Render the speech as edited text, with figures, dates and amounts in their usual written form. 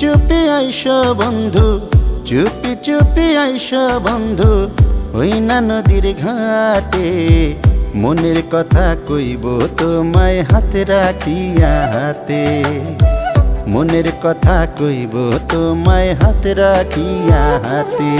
চুপি আইস বন্ধু, চুপি চুপি আইস বন্ধু, ওই না নদীর ঘাটে। মনের কথা কইব তোমায় হাতে রাখিয়া হাতে, মনের কথা কইব তোমায় হাতে রাখিয়া হাতে।